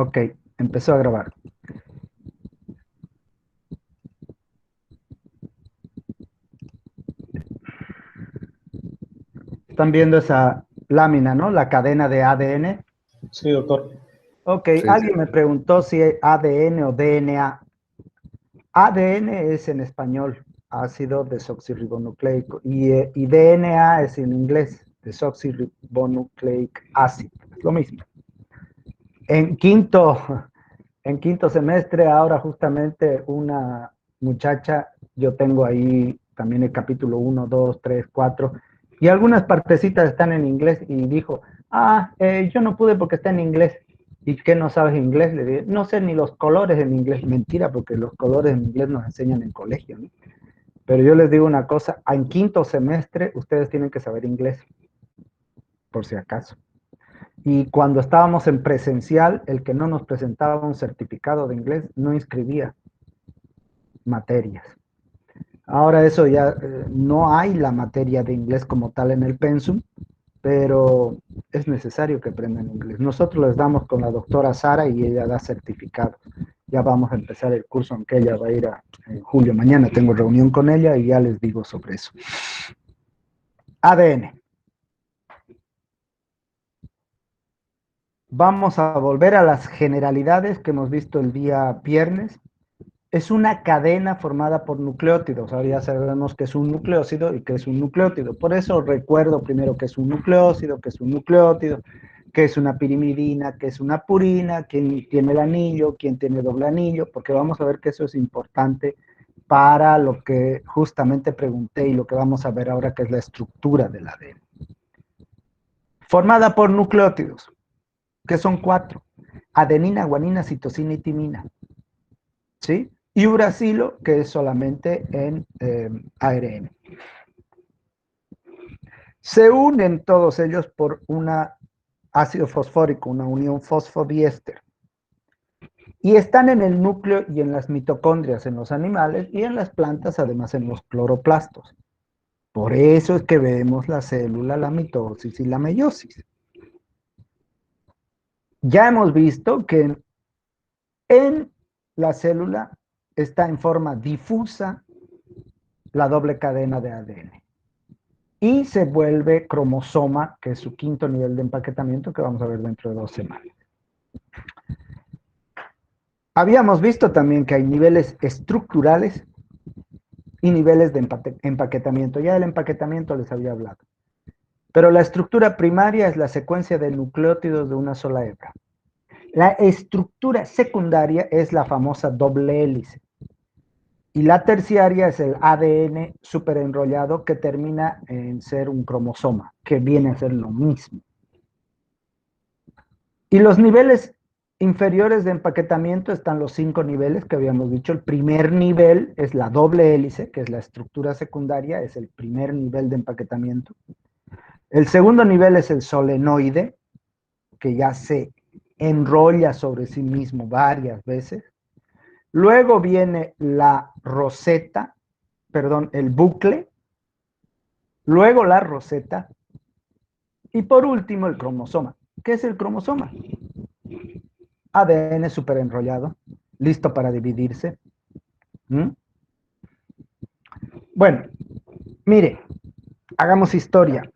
Ok, empezó a grabar. Están viendo esa lámina, ¿no? La cadena de ADN. Sí, doctor. Ok, Sí, sí. alguien me preguntó si es ADN o DNA. ADN es en español, ácido desoxirribonucleico, y DNA es en inglés, desoxirribonucleic acid, es lo mismo. En quinto, en quinto semestre, ahora justamente una muchacha, yo tengo ahí también el capítulo 1, 2, 3, 4, y algunas partecitas están en inglés, y dijo, yo no pude porque está en inglés. ¿Y qué no sabes inglés? Le dije, no sé ni los colores en inglés. Mentira, porque los colores en inglés nos enseñan en colegio, ¿no? Pero yo les digo una cosa, en quinto semestre ustedes tienen que saber inglés, por si acaso. Y cuando estábamos en presencial, el que no nos presentaba un certificado de inglés no inscribía materias. Ahora eso ya no hay la materia de inglés como tal en el pensum, pero es necesario que aprendan inglés. Nosotros les damos con la doctora Sara y ella da certificados. Ya vamos a empezar el curso, aunque ella va a ir en julio. Mañana tengo reunión con ella y ya les digo sobre eso. ADN. Vamos a volver a las generalidades que hemos visto el día viernes. Es una cadena formada por nucleótidos. Ahora ya sabemos que es un nucleócido y que es un nucleótido. Por eso recuerdo primero que es un nucleócido, que es un nucleótido, que es una pirimidina, que es una purina, quién tiene el anillo, quién tiene doble anillo, porque vamos a ver que eso es importante para lo que justamente pregunté y lo que vamos a ver ahora, que es la estructura del ADN. Formada por nucleótidos, que son 4. Adenina, guanina, citosina y timina. ¿Sí? Y uracilo, que es solamente en ARN. Se unen todos ellos por un ácido fosfórico, una unión fosfodiéster. Y están en el núcleo y en las mitocondrias en los animales y en las plantas, además en los cloroplastos. Por eso es que vemos la célula, la mitosis y la meiosis. Ya hemos visto que en la célula está en forma difusa la doble cadena de ADN. Y se vuelve cromosoma, que es su quinto nivel de empaquetamiento, que vamos a ver dentro de 2 semanas. Habíamos visto también que hay niveles estructurales y niveles de empaquetamiento. Ya del empaquetamiento les había hablado. Pero la estructura primaria es la secuencia de nucleótidos de una sola hebra. La estructura secundaria es la famosa doble hélice. Y la terciaria es el ADN superenrollado que termina en ser un cromosoma, que viene a ser lo mismo. Y los niveles inferiores de empaquetamiento están los 5 niveles que habíamos dicho. El primer nivel es la doble hélice, que es la estructura secundaria, es el primer nivel de empaquetamiento. El segundo nivel es el solenoide, que ya se enrolla sobre sí mismo varias veces. Luego viene la roseta, perdón, el bucle. Luego la roseta. Y por último el cromosoma. ¿Qué es el cromosoma? ADN superenrollado, listo para dividirse. ¿Mm? Bueno, mire, hagamos historia.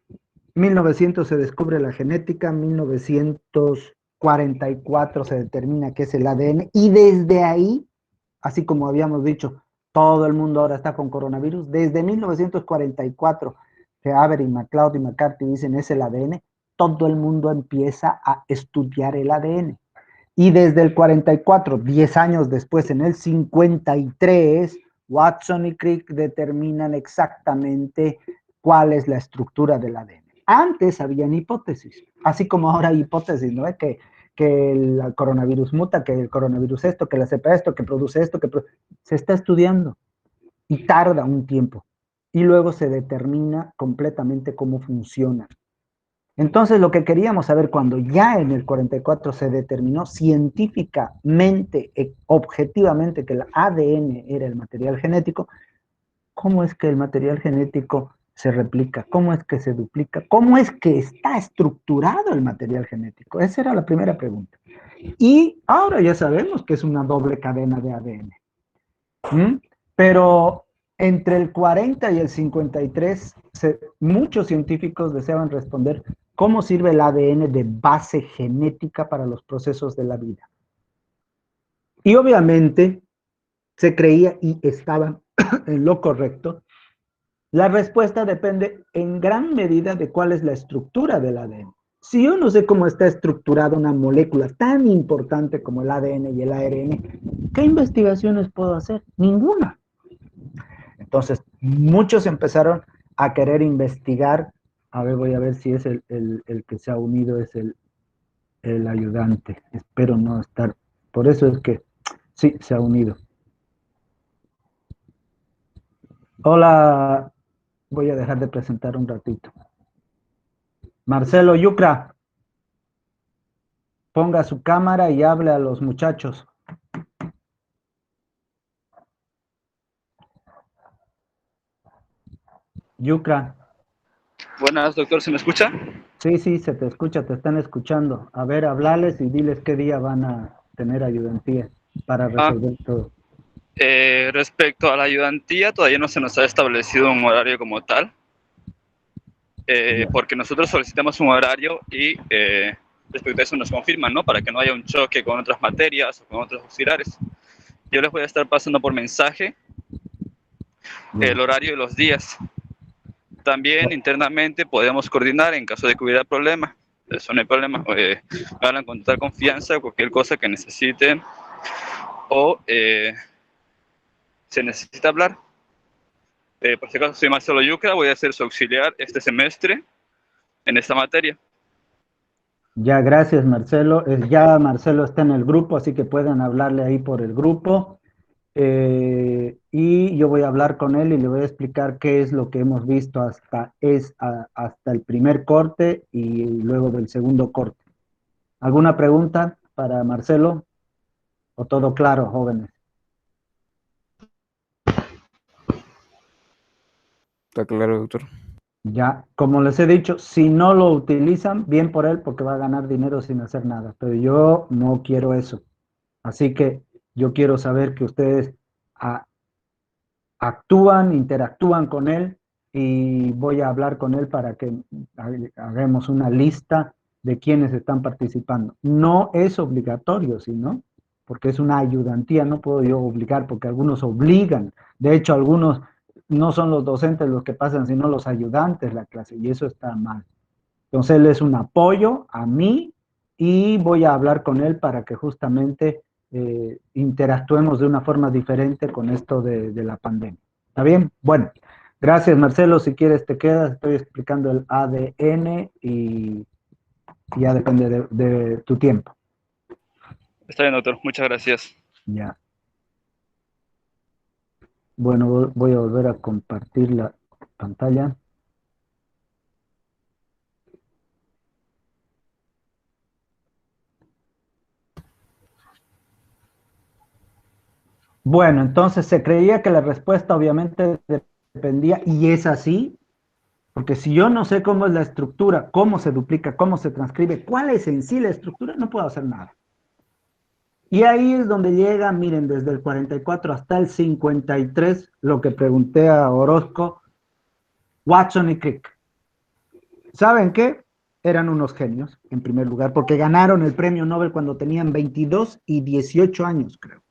1900 se descubre la genética, 1944 se determina qué es el ADN y desde ahí, así como habíamos dicho, todo el mundo ahora está con coronavirus, desde 1944 que Avery, MacLeod y McCarthy dicen es el ADN, todo el mundo empieza a estudiar el ADN. Y desde el 44, 10 años después, en el 53, Watson y Crick determinan exactamente cuál es la estructura del ADN. Antes habían hipótesis, así como ahora hay hipótesis, ¿no? Que el coronavirus muta, que el coronavirus esto, que la cepa esto, que produce esto, se está estudiando y tarda un tiempo. Y luego se determina completamente cómo funciona. Entonces, lo que queríamos saber cuando ya en el 44 se determinó científicamente, objetivamente, que el ADN era el material genético, ¿cómo es que el material genético se replica? ¿Cómo es que se duplica? ¿Cómo es que está estructurado el material genético? Esa era la primera pregunta. Y ahora ya sabemos que es una doble cadena de ADN. ¿Mm? Pero entre el 40 y el 53, muchos científicos deseaban responder cómo sirve el ADN de base genética para los procesos de la vida. Y obviamente se creía y estaban en lo correcto. La respuesta depende en gran medida de cuál es la estructura del ADN. Si yo no sé cómo está estructurada una molécula tan importante como el ADN y el ARN, ¿qué investigaciones puedo hacer? Ninguna. Entonces, muchos empezaron a querer investigar. A ver, voy a ver si es el que se ha unido, es el ayudante. Espero no estar. Por eso es que sí, se ha unido. Hola, voy a dejar de presentar un ratito. Marcelo Yucra, ponga su cámara y hable a los muchachos. Yucra. Buenas, doctor, ¿se me escucha? Sí, sí, se te escucha, te están escuchando. A ver, hablales y diles qué día van a tener ayudantía para Ah, resolver todo. Respecto a la ayudantía, todavía no se nos ha establecido un horario como tal, Ya. porque nosotros solicitamos un horario y respecto a eso nos confirman, ¿no? Para que no haya un choque con otras materias o con otros auxiliares. Yo les voy a estar pasando por mensaje Ya. el horario y los días. También internamente podemos coordinar en caso de que hubiera problema. Eso no hay problema. Me hablan con total confianza, cualquier cosa que necesiten o se necesita hablar. Por si acaso soy Marcelo Yucra, voy a ser su auxiliar este semestre en esta materia. Ya, gracias Marcelo. Ya Marcelo está en el grupo, así que pueden hablarle ahí por el grupo. Y yo voy a hablar con él y le voy a explicar qué es lo que hemos visto hasta el primer corte y luego del segundo corte. ¿Alguna pregunta para Marcelo? ¿O todo claro, jóvenes? Está claro, doctor. Ya, como les he dicho, si no lo utilizan, bien por él porque va a ganar dinero sin hacer nada, pero yo no quiero eso. Así que yo quiero saber que ustedes a- actúan, interactúan con él y voy a hablar con él para que hagamos una lista de quienes están participando. No es obligatorio, sino porque es una ayudantía, no puedo yo obligar porque algunos obligan. De hecho, algunos no son los docentes los que pasan, sino los ayudantes la clase y eso está mal. Entonces él es un apoyo a mí y voy a hablar con él para que justamente interactuemos de una forma diferente con esto de la pandemia. ¿Está bien? Bueno, gracias Marcelo. Si quieres te quedas, estoy explicando el ADN y ya depende de tu tiempo. Está bien, doctor. Muchas gracias. Ya. Bueno, voy a volver a compartir la pantalla. Bueno, entonces se creía que la respuesta obviamente dependía, y es así, porque si yo no sé cómo es la estructura, cómo se duplica, cómo se transcribe, cuál es en sí la estructura, no puedo hacer nada. Y ahí es donde llega, miren, desde el 44 hasta el 53, lo que pregunté a Orozco, Watson y Crick. ¿Saben qué? Eran unos genios, en primer lugar, porque ganaron el premio Nobel cuando tenían 22 y 18 años, creo.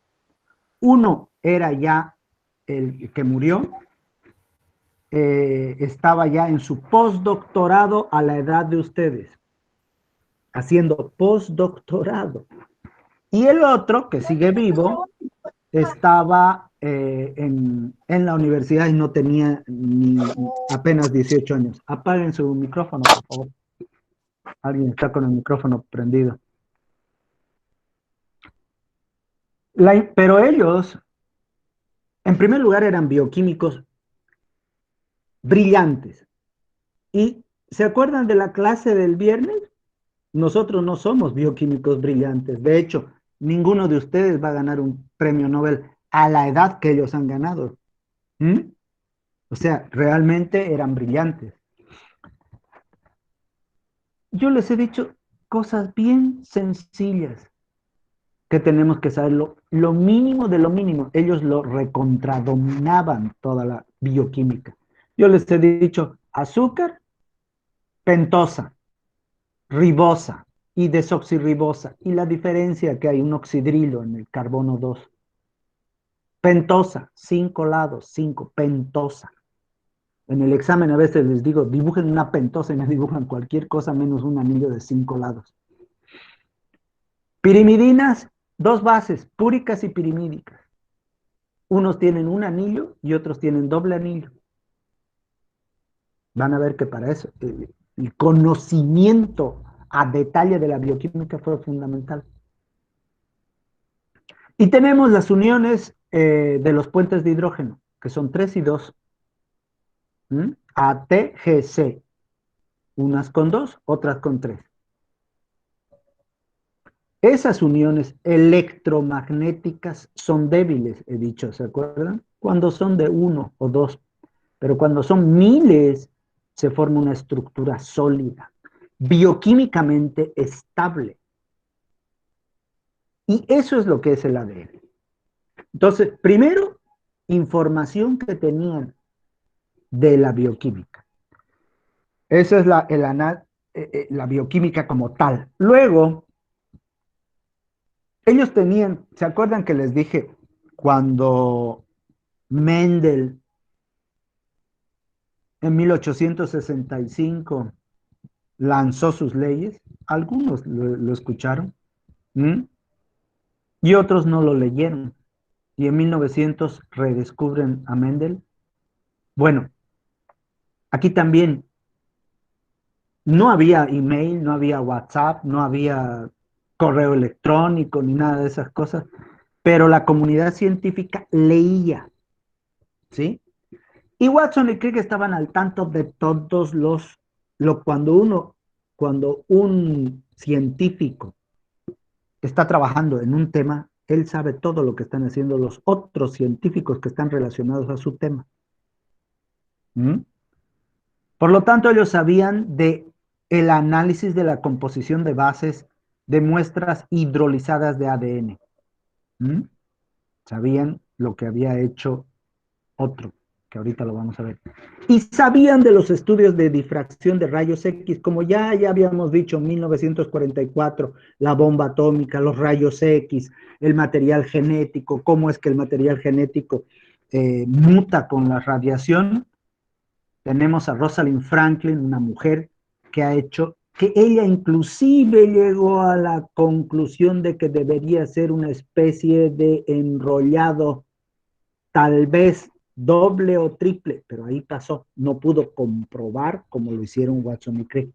Uno era ya el que murió, estaba ya en su postdoctorado a la edad de ustedes, haciendo postdoctorado. Y el otro, que sigue vivo, estaba en la universidad y no tenía ni apenas 18 años. Apaguen su micrófono, por favor. Alguien está con el micrófono prendido. Pero ellos, en primer lugar, eran bioquímicos brillantes. ¿Y se acuerdan de la clase del viernes? Nosotros no somos bioquímicos brillantes. De hecho, ninguno de ustedes va a ganar un premio Nobel a la edad que ellos han ganado. ¿Mm? O sea, realmente eran brillantes. Yo les he dicho cosas bien sencillas. que tenemos que saber lo mínimo de lo mínimo. Ellos lo recontradominaban toda la bioquímica. Yo les he dicho azúcar, pentosa, ribosa y desoxirribosa. Y la diferencia que hay un oxidrilo en el carbono 2. Pentosa, 5 lados, 5, pentosa. En el examen a veces les digo, dibujen una pentosa y me dibujan cualquier cosa menos un anillo de 5 lados. Pirimidinas, 2 bases, púricas y pirimídicas. Unos tienen un anillo y otros tienen doble anillo. Van a ver que para eso el conocimiento a detalle de la bioquímica fue fundamental. Y tenemos las uniones de los puentes de hidrógeno, que son 3 y 2. ATGC. Unas con 2, otras con 3. Esas uniones electromagnéticas son débiles, he dicho, ¿se acuerdan? Cuando son de 1 o 2. Pero cuando son miles, se forma una estructura sólida, bioquímicamente estable. Y eso es lo que es el ADN. Entonces, primero, información que tenían de la bioquímica. Esa es la bioquímica como tal. Luego, ellos tenían, ¿se acuerdan que les dije cuando Mendel en 1865 lanzó sus leyes? Algunos lo escucharon, y otros no lo leyeron. Y en 1900 redescubren a Mendel. Bueno, aquí también no había email, no había WhatsApp, no había correo electrónico ni nada de esas cosas, pero la comunidad científica leía, ¿sí? Y Watson y Crick estaban al tanto de todos cuando un científico está trabajando en un tema, él sabe todo lo que están haciendo los otros científicos que están relacionados a su tema. Por lo tanto, ellos sabían de el análisis de la composición de bases de muestras hidrolizadas de ADN. Sabían lo que había hecho otro, que ahorita lo vamos a ver. Y sabían de los estudios de difracción de rayos X, como ya habíamos dicho en 1944, la bomba atómica, los rayos X, el material genético, cómo es que el material genético muta con la radiación. Tenemos a Rosalind Franklin, una mujer que ha hecho, que ella inclusive llegó a la conclusión de que debería ser una especie de enrollado, tal vez doble o triple, pero ahí pasó, no pudo comprobar como lo hicieron Watson y Crick.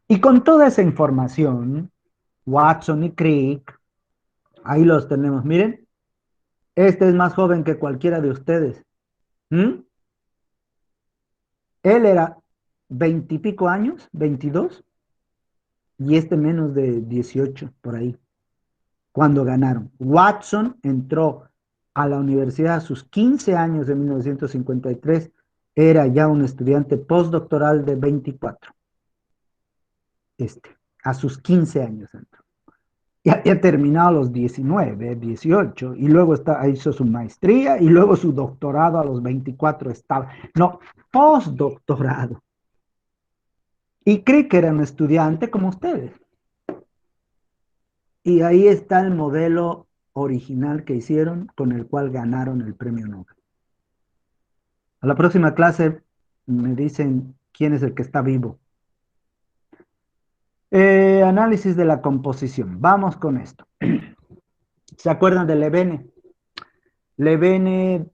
Y con toda esa información, Watson y Crick, ahí los tenemos, miren, este es más joven que cualquiera de ustedes. Él era 20 y pico años, 22, y este menos de 18, por ahí, cuando ganaron. Watson entró a la universidad a sus 15 años en 1953, era ya un estudiante postdoctoral de 24. A sus 15 años entró. Ya había terminado a los 19, 18, y luego hizo su maestría, y luego su doctorado a los 24 estaba. No, postdoctorado. Y creí que era un estudiante como ustedes. Y ahí está el modelo original que hicieron, con el cual ganaron el premio Nobel. A la próxima clase me dicen quién es el que está vivo. Análisis de la composición. Vamos con esto. ¿Se acuerdan de Levene? Levene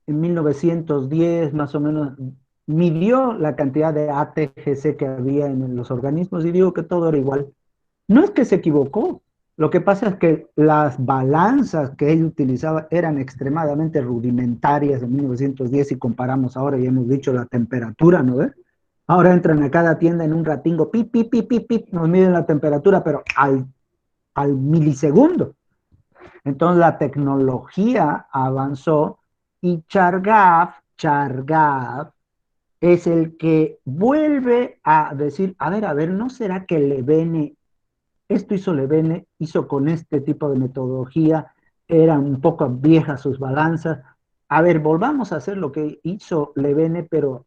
en 1910 más o menos midió la cantidad de ATGC que había en los organismos y dijo que todo era igual. No es que se equivocó, lo que pasa es que las balanzas que él utilizaba eran extremadamente rudimentarias en 1910 si comparamos ahora, ya hemos dicho la temperatura, ¿no ves? Ahora entran a cada tienda en un ratingo, pip, pip, pip, pip, pip, nos miden la temperatura, pero al milisegundo. Entonces la tecnología avanzó y Chargaff es el que vuelve a decir, a ver, ¿no será que Levene esto hizo Levene, hizo con este tipo de metodología, eran un poco viejas sus balanzas. A ver, volvamos a hacer lo que hizo Levene, pero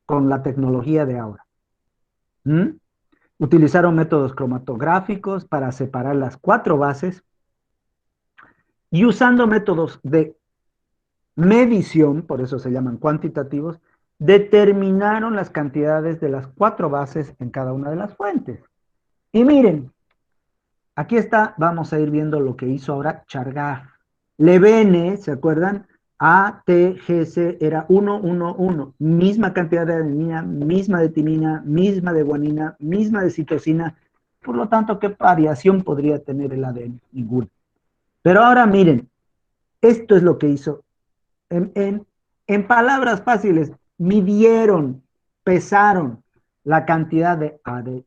con la tecnología de ahora. ¿Mm? Utilizaron métodos cromatográficos para separar las 4 bases y usando métodos de medición, por eso se llaman cuantitativos, determinaron las cantidades de las 4 bases en cada una de las fuentes. Y miren, aquí está, vamos a ir viendo lo que hizo ahora Chargaff. Levene, ¿se acuerdan? A, T, G, C era 1, 1, 1. Misma cantidad de adenina, misma de timina, misma de guanina, misma de citosina. Por lo tanto, ¿qué variación podría tener el ADN? Ninguna. Pero ahora miren, esto es lo que hizo. En palabras fáciles, midieron, pesaron la cantidad de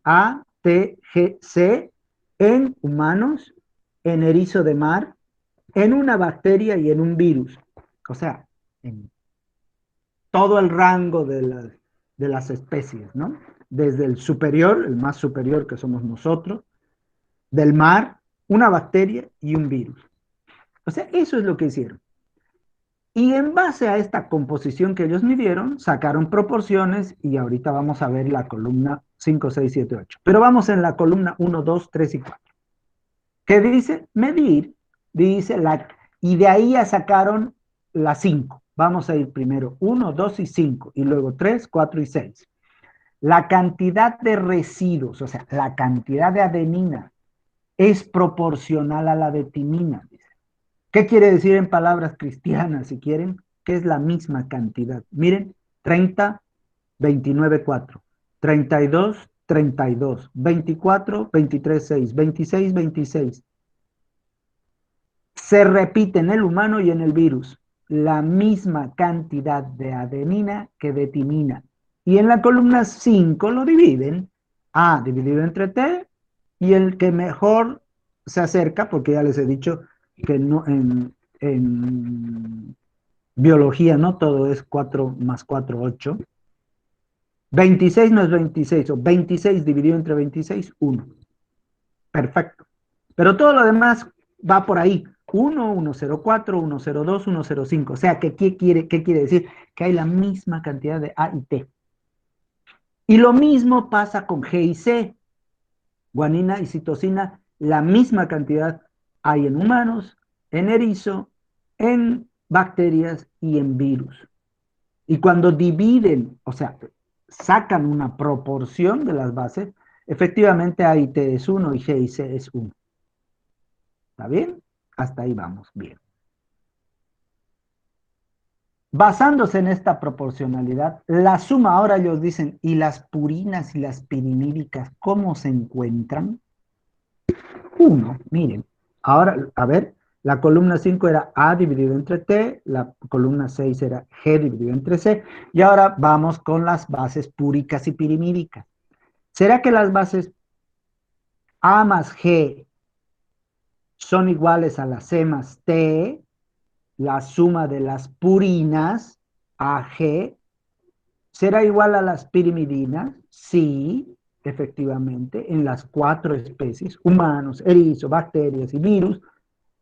A, T, G, C en humanos, en erizo de mar, en una bacteria y en un virus. O sea, en todo el rango de las especies, ¿no? Desde el superior, el más superior que somos nosotros, del mar, una bacteria y un virus. O sea, eso es lo que hicieron. Y en base a esta composición que ellos midieron, sacaron proporciones y ahorita vamos a ver la columna 5, 6, 7, 8. Pero vamos en la columna 1, 2, 3 y 4. ¿Qué dice? Medir, dice y de ahí ya sacaron las 5. Vamos a ir primero 1, 2 y 5 y luego 3, 4 y 6. La cantidad de residuos, o sea, la cantidad de adenina es proporcional a la de timina. ¿Qué quiere decir en palabras cristianas, si quieren? Que es la misma cantidad. Miren, 30, 29, 4. 32, 32. 24, 23, 6. 26, 26. Se repite en el humano y en el virus la misma cantidad de adenina que de timina. Y en la columna 5 lo dividen. A dividido entre T y el que mejor se acerca, porque ya les he dicho que no, en biología no todo es 4 más 4, 8. 26 no es 26, o 26 dividido entre 26, 1. Perfecto. Pero todo lo demás va por ahí. 1, 104, 102, 105. O sea, ¿qué quiere decir? Que hay la misma cantidad de A y T. Y lo mismo pasa con G y C. Guanina y citosina, la misma cantidad hay en humanos, en erizo, en bacterias y en virus. Y cuando dividen, o sea, sacan una proporción de las bases, efectivamente A y T es 1 y G y C es 1. ¿Está bien? Hasta ahí vamos, bien. Basándose en esta proporcionalidad, la suma, ahora ellos dicen, ¿y las purinas y las pirimídicas cómo se encuentran? 1, miren, ahora, a ver, la columna 5 era A dividido entre T, la columna 6 era G dividido entre C, y ahora vamos con las bases púricas y pirimídicas. ¿Será que las bases A más G son iguales a la C más T, la suma de las purinas, AG, será igual a las pirimidinas? Sí, efectivamente, en las 4 especies, humanos, erizo, bacterias y virus,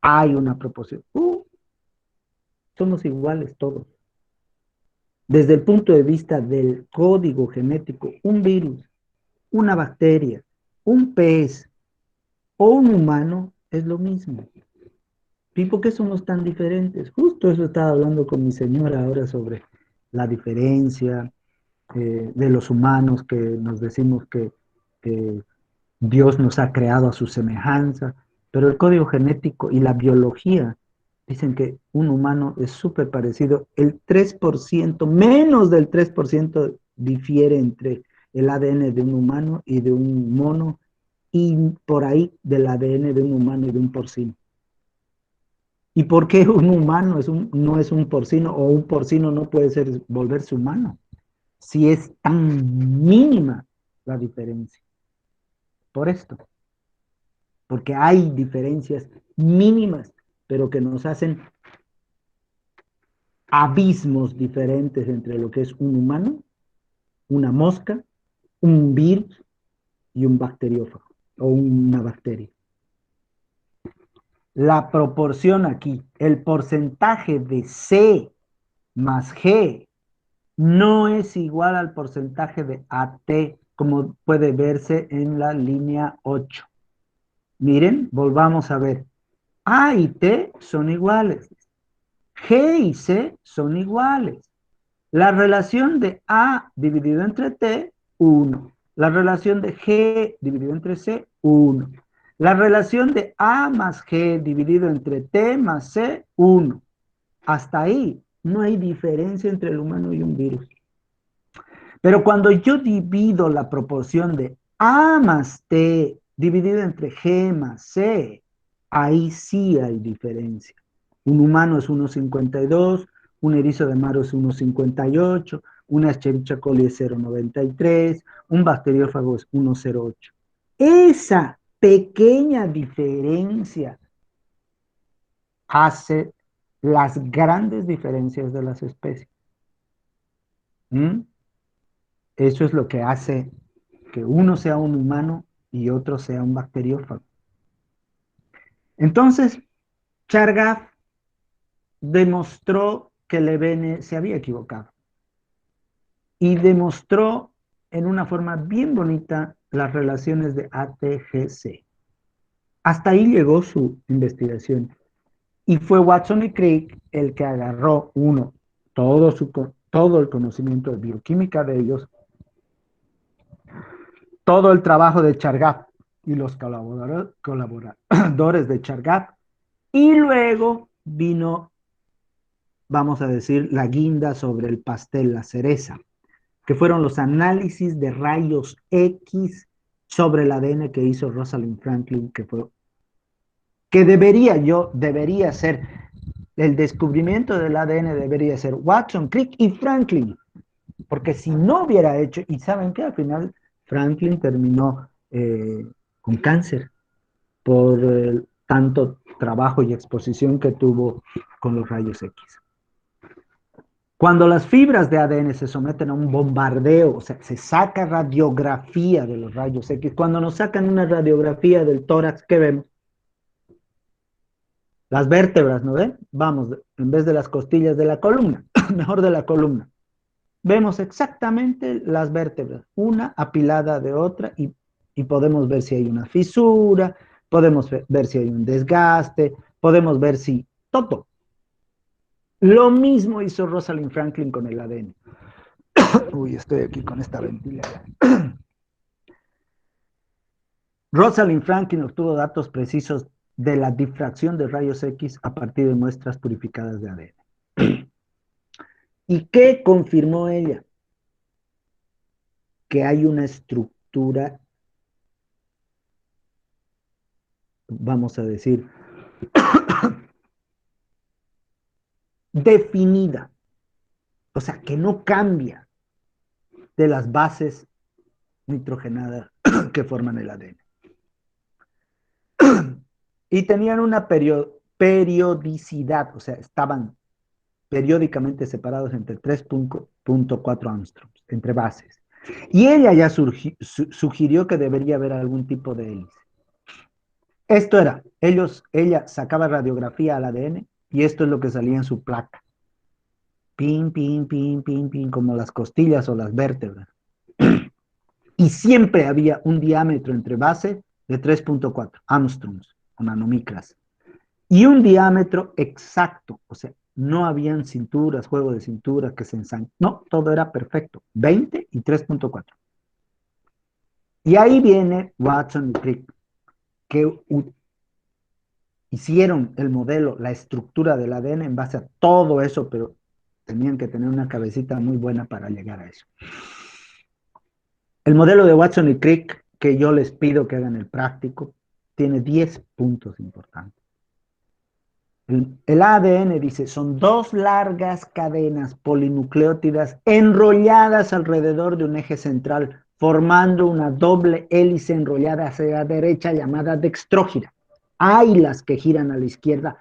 hay una proporción. Somos iguales todos. Desde el punto de vista del código genético, un virus, una bacteria, un pez o un humano es lo mismo. ¿Y por qué somos tan diferentes? Justo eso estaba hablando con mi señora ahora sobre la diferencia de los humanos, que nos decimos que Dios nos ha creado a su semejanza, pero el código genético y la biología dicen que un humano es súper parecido. El 3%, menos del 3% difiere entre el ADN de un humano y de un mono, y por ahí del ADN de un humano y de un porcino. ¿Y por qué un humano no es un porcino, o un porcino no puede volverse humano? Si es tan mínima la diferencia. Por esto, porque hay diferencias mínimas, pero que nos hacen abismos diferentes entre lo que es un humano, una mosca, un virus y un bacteriófago. o una bacteria. La proporción aquí, el porcentaje de C más G no es igual al porcentaje de AT, como puede verse en la línea 8. Miren, volvamos a ver. A y T son iguales. G y C son iguales. La relación de A dividido entre T, 1. La relación de G dividido entre C, 1. La relación de A más G dividido entre T más C, 1. Hasta ahí no hay diferencia entre el humano y un virus. Pero cuando yo divido la proporción de A más T dividido entre G más C, ahí sí hay diferencia. Un humano es 1,52, un erizo de mar es 1,58, una Escherichia coli es 0,93, un bacteriófago es 1,08. Esa pequeña diferencia hace las grandes diferencias de las especies. ¿Mm? Eso es lo que hace que uno sea un humano y otro sea un bacteriófago. Entonces, Chargaff demostró que Levene se había equivocado y demostró en una forma bien bonita las relaciones de ATGC. Hasta ahí llegó su investigación. Y fue Watson y Crick el que agarró todo el conocimiento de bioquímica de ellos, todo el trabajo de Chargaff y los colaboradores de Chargaff, y luego vino, vamos a decir, la guinda sobre el pastel, la cereza, que fueron los análisis de rayos X sobre el ADN que hizo Rosalind Franklin, que debería ser, el descubrimiento del ADN debería ser Watson, Crick y Franklin, porque si no hubiera hecho, y saben que al final Franklin terminó con cáncer por tanto trabajo y exposición que tuvo con los rayos X. Cuando las fibras de ADN se someten a un bombardeo, o sea, se saca radiografía de los rayos X, cuando nos sacan una radiografía del tórax, ¿qué vemos? Las vértebras, ¿no ven? Vamos, en vez de las costillas de la columna, mejor de la columna. Vemos exactamente las vértebras, una apilada de otra, y podemos ver si hay una fisura, podemos ver si hay un desgaste, podemos ver si todo. Lo mismo hizo Rosalind Franklin con el ADN. Uy, estoy aquí con esta ventilada. Rosalind Franklin obtuvo datos precisos de la difracción de rayos X a partir de muestras purificadas de ADN. ¿Y qué confirmó ella? Que hay una estructura, vamos a decir, definida, o sea, que no cambia de las bases nitrogenadas que forman el ADN. Y tenían una periodicidad, o sea, estaban periódicamente separados entre 3,4 angstroms, entre bases. Y ella ya sugirió que debería haber algún tipo de hélice. Esto era, ella sacaba radiografía al ADN y esto es lo que salía en su placa. Pin, pin, pin, pin, pin, como las costillas o las vértebras. Y siempre había un diámetro entre base de 3,4 angstroms o nanomicras. Y un diámetro exacto, o sea, no habían cinturas, juego de cinturas que se ensanchan. No, todo era perfecto. 20 y 3,4. Y ahí viene Watson y Crick, que hicieron el modelo, la estructura del ADN en base a todo eso, pero tenían que tener una cabecita muy buena para llegar a eso. El modelo de Watson y Crick, que yo les pido que hagan el práctico, tiene 10 puntos importantes. El ADN, dice, son dos largas cadenas polinucleótidas enrolladas alrededor de un eje central, formando una doble hélice enrollada hacia la derecha llamada dextrógira. Hay las que giran a la izquierda,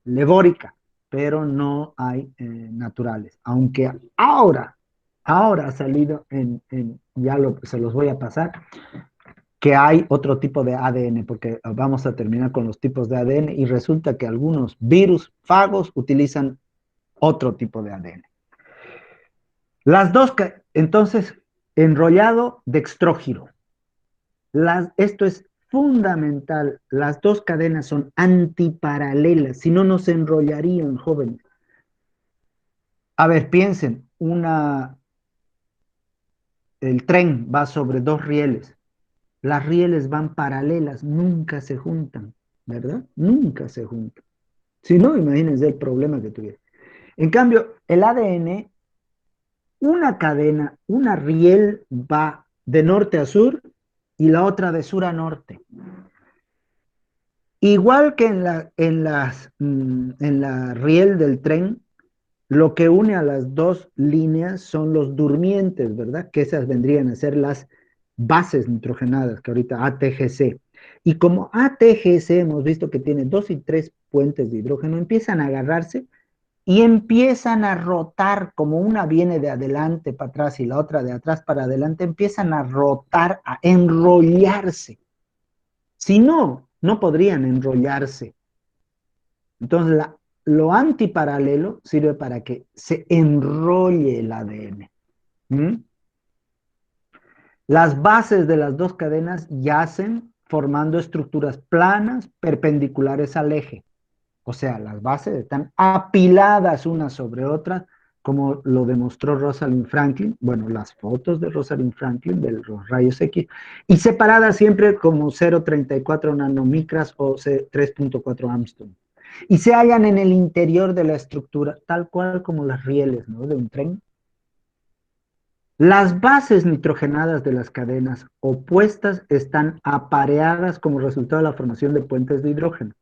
levórica, pero no hay naturales. Aunque ahora ha salido se los voy a pasar, que hay otro tipo de ADN, porque vamos a terminar con los tipos de ADN y resulta que algunos virus fagos utilizan otro tipo de ADN. Las dos, entonces, enrollado dextrógiro. Esto es fundamental. Las dos cadenas son antiparalelas, si no, no se enrollarían, jóvenes. A ver, piensen, el tren va sobre dos rieles. Las rieles van paralelas, nunca se juntan, ¿verdad? Nunca se juntan. Si no, imagínense el problema que tuviera. En cambio, el ADN, una cadena, una riel va de norte a sur y la otra de sur a norte. Igual que en la riel del tren, lo que une a las dos líneas son los durmientes, ¿verdad? Que esas vendrían a ser las bases nitrogenadas, que ahorita ATGC. Y como ATGC hemos visto que tiene 2 y 3 puentes de hidrógeno, empiezan a agarrarse y empiezan a rotar, como una viene de adelante para atrás y la otra de atrás para adelante, empiezan a rotar, a enrollarse. Si no, no podrían enrollarse. Entonces, lo antiparalelo sirve para que se enrolle el ADN. ¿Mm? Las bases de las dos cadenas yacen formando estructuras planas perpendiculares al eje. O sea, las bases están apiladas unas sobre otras, como lo demostró Rosalind Franklin, bueno, las fotos de Rosalind Franklin, de los rayos X, y separadas siempre como 0,34 nanomicras o 3,4 Armstrong. Y se hallan en el interior de la estructura, tal cual como las rieles, ¿no?, de un tren. Las bases nitrogenadas de las cadenas opuestas están apareadas como resultado de la formación de puentes de hidrógeno.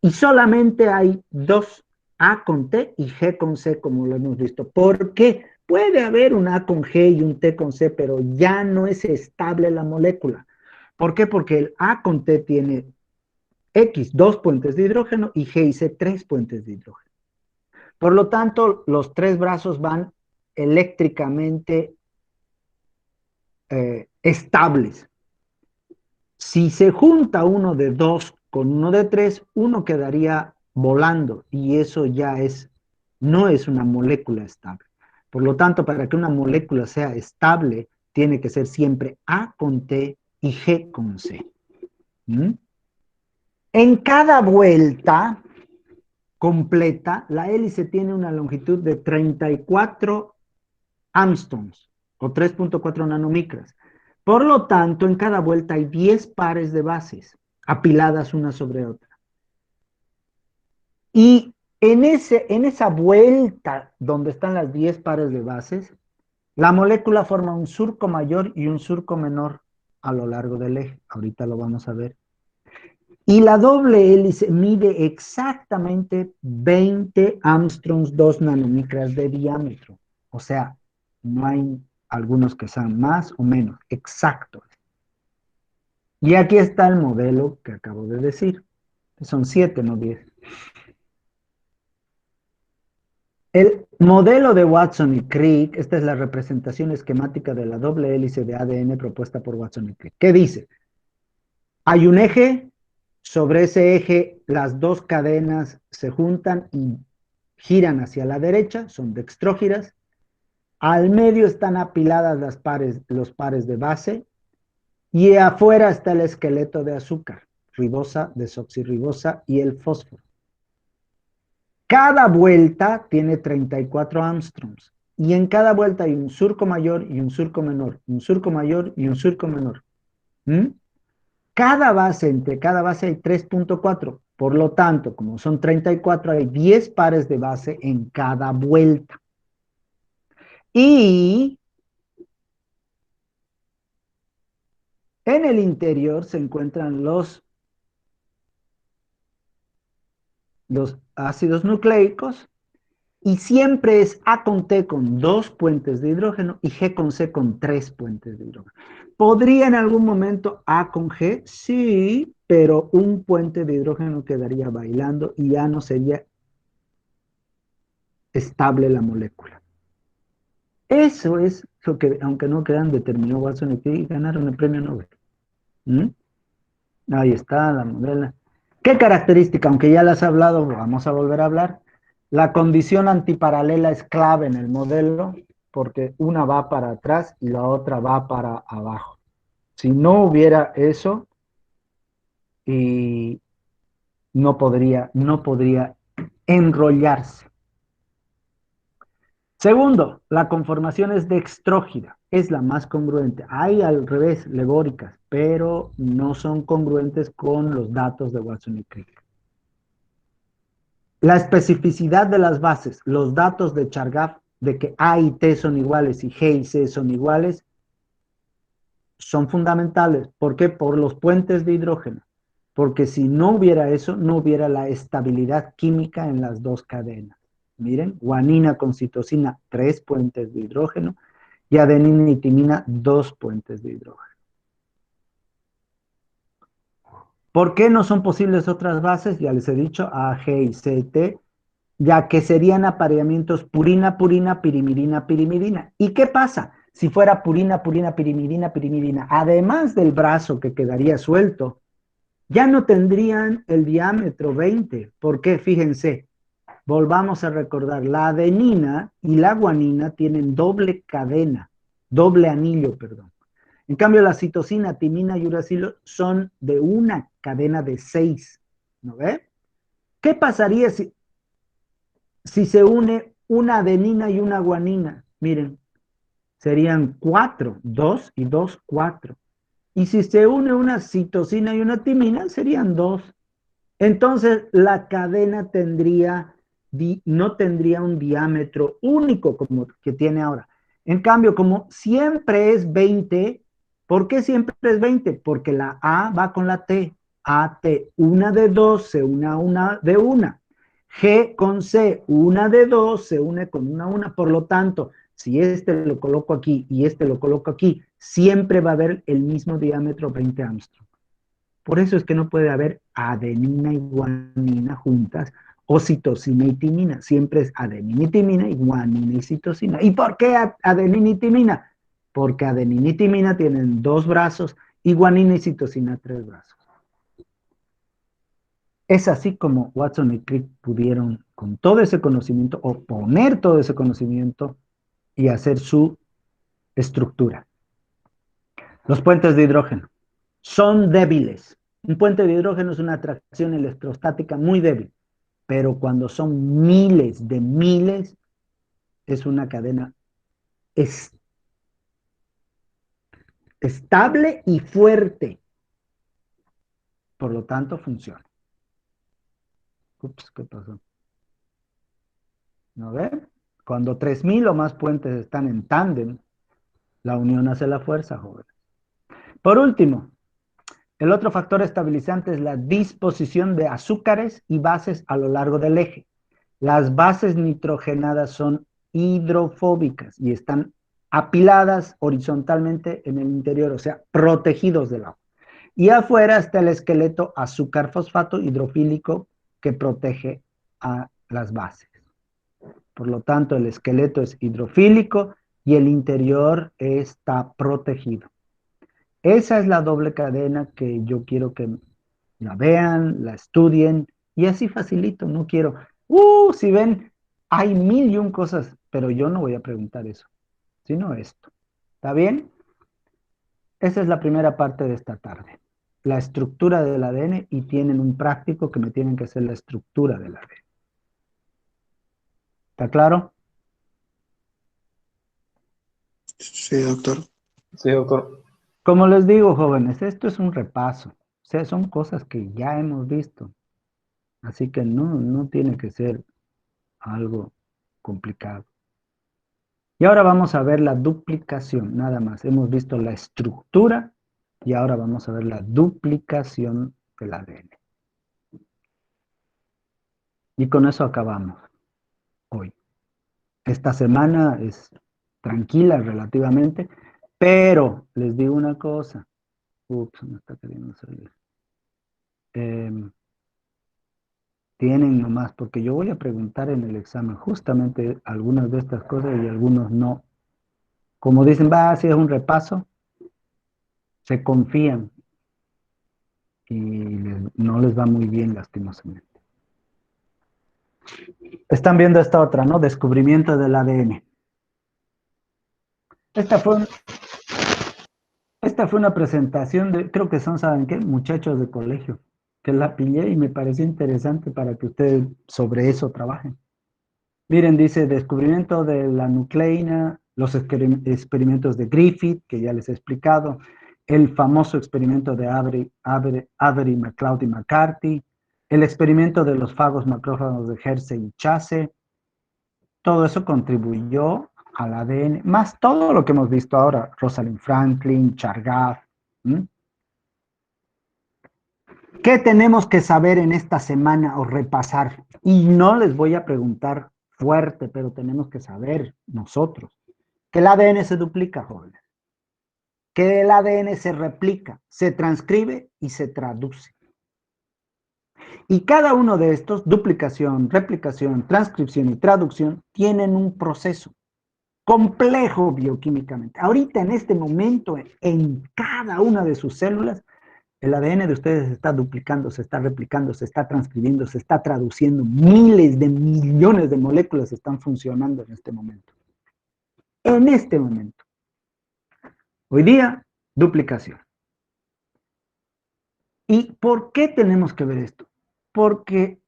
Y solamente hay dos, A con T y G con C, como lo hemos visto. ¿Por qué? Puede haber un A con G y un T con C, pero ya no es estable la molécula. ¿Por qué? Porque el A con T tiene X, 2 puentes de hidrógeno, y G y C, 3 puentes de hidrógeno. Por lo tanto, los tres brazos van eléctricamente estables. Si se junta uno de 2 con uno de 3, uno quedaría volando y eso ya no es una molécula estable. Por lo tanto, para que una molécula sea estable, tiene que ser siempre A con T y G con C. ¿Mm? En cada vuelta completa, la hélice tiene una longitud de 34 Armstrongs o 3,4 nanomicras. Por lo tanto, en cada vuelta hay 10 pares de bases apiladas una sobre otra. Y en esa vuelta donde están las 10 pares de bases, la molécula forma un surco mayor y un surco menor a lo largo del eje. Ahorita lo vamos a ver. Y la doble hélice mide exactamente 20 Armstrongs, 2 nanomicras de diámetro. O sea, no hay algunos que sean más o menos, exactos. Y aquí está el modelo que acabo de decir. Son 7, no 10. El modelo de Watson y Crick, esta es la representación esquemática de la doble hélice de ADN propuesta por Watson y Crick. ¿Qué dice? Hay un eje, sobre ese eje las dos cadenas se juntan y giran hacia la derecha, son dextrógiras. Al medio están apiladas los pares de base y afuera está el esqueleto de azúcar, ribosa, desoxirribosa y el fósforo. Cada vuelta tiene 34 Armstrongs y en cada vuelta hay un surco mayor y un surco menor, un surco mayor y un surco menor. Entre cada base hay 3,4. Por lo tanto, como son 34, hay 10 pares de base en cada vuelta. Y en el interior se encuentran los ácidos nucleicos y siempre es A con T con 2 puentes de hidrógeno y G con C con 3 puentes de hidrógeno. ¿Podría en algún momento A con G? Sí, pero un puente de hidrógeno quedaría bailando y ya no sería estable la molécula. Eso es lo que, aunque no crean, determinó Watson y Crick y ganaron el premio Nobel. ¿Mm? Ahí está la modela. ¿Qué característica? Aunque ya las he hablado, vamos a volver a hablar. La condición antiparalela es clave en el modelo porque una va para atrás y la otra va para abajo. Si no hubiera eso, y no podría enrollarse. Segundo, la conformación es dextrógida, es la más congruente. Hay al revés, legóricas, pero no son congruentes con los datos de Watson y Crick. La especificidad de las bases, los datos de Chargaff de que A y T son iguales y G y C son iguales, son fundamentales. ¿Por qué? Por los puentes de hidrógeno. Porque si no hubiera eso, no hubiera la estabilidad química en las dos cadenas. Miren, guanina con citosina, 3 puentes de hidrógeno, y adenina y timina, 2 puentes de hidrógeno. ¿Por qué no son posibles otras bases? Ya les he dicho, A, G y C, T, ya que serían apareamientos purina, purina, pirimidina, pirimidina. ¿Y qué pasa si fuera purina, purina, pirimidina, pirimidina? Además del brazo que quedaría suelto, ya no tendrían el diámetro 20. ¿Por qué? Fíjense, volvamos a recordar, la adenina y la guanina tienen doble cadena, doble anillo, perdón. En cambio, la citosina, timina y uracilo son de una cadena de 6, ¿no ve? ¿Qué pasaría si se une una adenina y una guanina? Miren, serían 4, 2 y 2, 4. Y si se une una citosina y una timina, serían 2. Entonces, la cadena no tendría un diámetro único como que tiene ahora. En cambio, como siempre es 20, ¿por qué siempre es 20? Porque la A va con la T. AT, una de 2 se une a una de una. G con C, una de 2 se une con una. Por lo tanto, si este lo coloco aquí y este lo coloco aquí, siempre va a haber el mismo diámetro 20 Armstrong. Por eso es que no puede haber adenina y guanina juntas o citosina y timina. Siempre es adenina y timina y guanina y citosina. ¿Y por qué adenina y timina? Porque adenina y timina tienen 2 brazos y guanina y citosina 3 brazos. Es así como Watson y Crick pudieron, con todo ese conocimiento, oponer todo ese conocimiento y hacer su estructura. Los puentes de hidrógeno son débiles. Un puente de hidrógeno es una atracción electrostática muy débil, pero cuando son miles de miles, es una cadena estable y fuerte. Por lo tanto, funciona. Ups, ¿qué pasó? ¿No ven? Cuando 3000 o más puentes están en tándem, la unión hace la fuerza, jóvenes. Por último, el otro factor estabilizante es la disposición de azúcares y bases a lo largo del eje. Las bases nitrogenadas son hidrofóbicas y están apiladas horizontalmente en el interior, o sea, protegidos del agua. Y afuera está el esqueleto azúcar fosfato hidrofílico que protege a las bases. Por lo tanto, el esqueleto es hidrofílico y el interior está protegido. Esa es la doble cadena que yo quiero que la vean, la estudien y así facilito. No quiero, si ven, hay 1001 cosas, pero yo no voy a preguntar eso, sino esto. ¿Está bien? Esa es la primera parte de esta tarde. La estructura del ADN y tienen un práctico que me tienen que hacer la estructura del ADN. ¿Está claro? Sí, doctor. Sí, doctor. Como les digo, jóvenes, esto es un repaso. O sea, son cosas que ya hemos visto. Así que no tiene que ser algo complicado. Y ahora vamos a ver la duplicación, nada más. Hemos visto la estructura y ahora vamos a ver la duplicación del ADN. Y con eso acabamos hoy. Esta semana es tranquila relativamente, pero les digo una cosa. Ups, me está queriendo salir. Tienen nomás, porque yo voy a preguntar en el examen justamente algunas de estas cosas y algunos no. Como dicen, va, si es un repaso, se confían. y no les va muy bien, lastimosamente. Están viendo esta otra, ¿no? Descubrimiento del ADN. Esta fue una presentación de, creo que son, ¿saben qué? Muchachos de colegio, que la pillé y me pareció interesante para que ustedes sobre eso trabajen. Miren, dice descubrimiento de la nucleína, los experimentos de Griffith, que ya les he explicado, el famoso experimento de Avery, McLeod y McCarthy, el experimento de los fagos macrófagos de Hersey y Chase. Todo eso contribuyó al ADN, más todo lo que hemos visto ahora, Rosalind Franklin, Chargaff. ¿Qué tenemos que saber en esta semana o repasar? Y no les voy a preguntar fuerte, pero tenemos que saber nosotros que el ADN se duplica, jóvenes. Que el ADN se replica, se transcribe y se traduce. Y cada uno de estos, duplicación, replicación, transcripción y traducción, tienen un proceso complejo bioquímicamente. Ahorita, en este momento, en cada una de sus células, el ADN de ustedes se está duplicando, se está replicando, se está transcribiendo, se está traduciendo. Miles de millones de moléculas están funcionando en este momento. En este momento. Hoy día, duplicación. ¿Y por qué tenemos que ver esto? Porque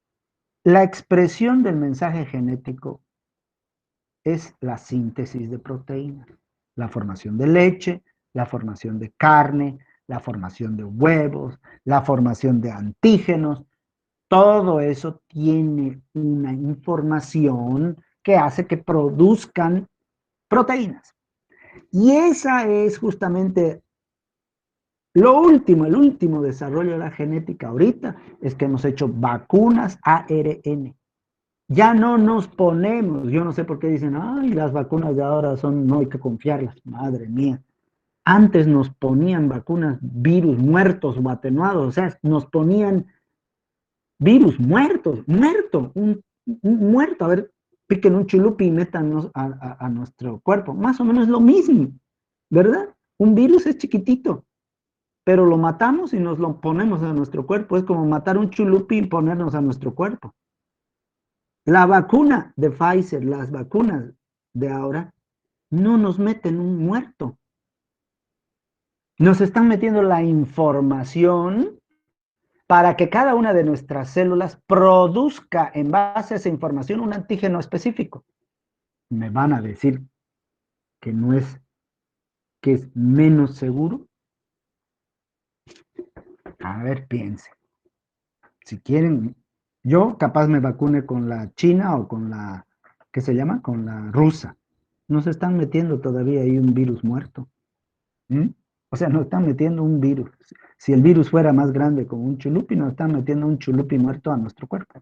la expresión del mensaje genético es la síntesis de proteínas, la formación de leche, la formación de carne, la formación de huevos, la formación de antígenos. Todo eso tiene una información que hace que produzcan proteínas. Y esa es justamente lo último, el último desarrollo de la genética ahorita, es que hemos hecho vacunas ARN. Ya no nos ponemos, yo no sé por qué dicen, ay, las vacunas de ahora son, no hay que confiarlas, madre mía. Antes nos ponían vacunas virus muertos o atenuados, o sea, nos ponían virus muertos, un muerto, a ver, piquen un chulupi y métanos a nuestro cuerpo, más o menos lo mismo, ¿verdad? Un virus es chiquitito, pero lo matamos y nos lo ponemos a nuestro cuerpo, es como matar un chulupi y ponernos a nuestro cuerpo. La vacuna de Pfizer, las vacunas de ahora, no nos meten un muerto. Nos están metiendo la información para que cada una de nuestras células produzca en base a esa información un antígeno específico. Me van a decir que no es, que es menos seguro. A ver, piensen. Si quieren, yo capaz me vacune con la china o con la, ¿qué se llama? Con la rusa. Nos están metiendo todavía ahí un virus muerto. O sea, nos están metiendo un virus. Si el virus fuera más grande como un chulupi, nos están metiendo un chulupi muerto a nuestro cuerpo.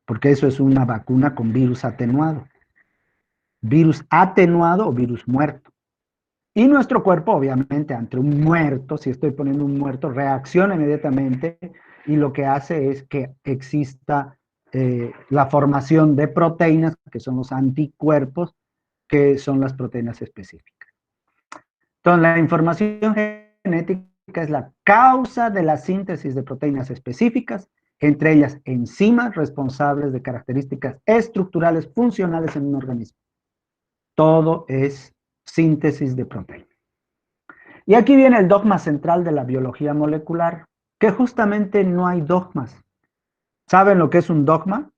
Porque eso es una vacuna con virus atenuado. Virus atenuado o virus muerto. Y nuestro cuerpo, obviamente, ante un muerto, si estoy poniendo un muerto, reacciona inmediatamente y lo que hace es que exista la formación de proteínas, que son los anticuerpos, que son las proteínas específicas. Entonces, la información genética es la causa de la síntesis de proteínas específicas, entre ellas enzimas responsables de características estructurales funcionales en un organismo. Todo es síntesis de proteínas. Y aquí viene el dogma central de la biología molecular, que justamente no hay dogmas. ¿Saben lo que es un dogma?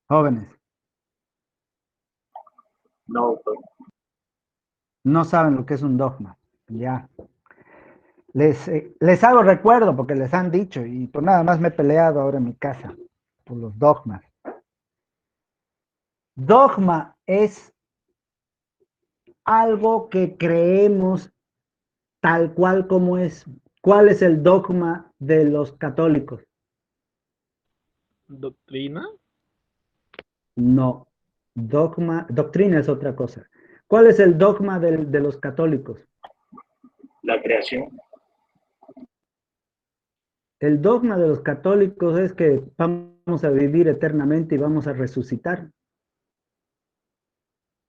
Jóvenes. No saben lo que es un dogma. Ya. Les hago recuerdo porque les han dicho y por nada más me he peleado ahora en mi casa por los dogmas. Dogma es algo que creemos tal cual como es. ¿Cuál es el dogma de los católicos? ¿Doctrina? No. Doctrina es otra cosa. ¿Cuál es el dogma de los católicos? La creación. El dogma de los católicos es que vamos a vivir eternamente y vamos a resucitar.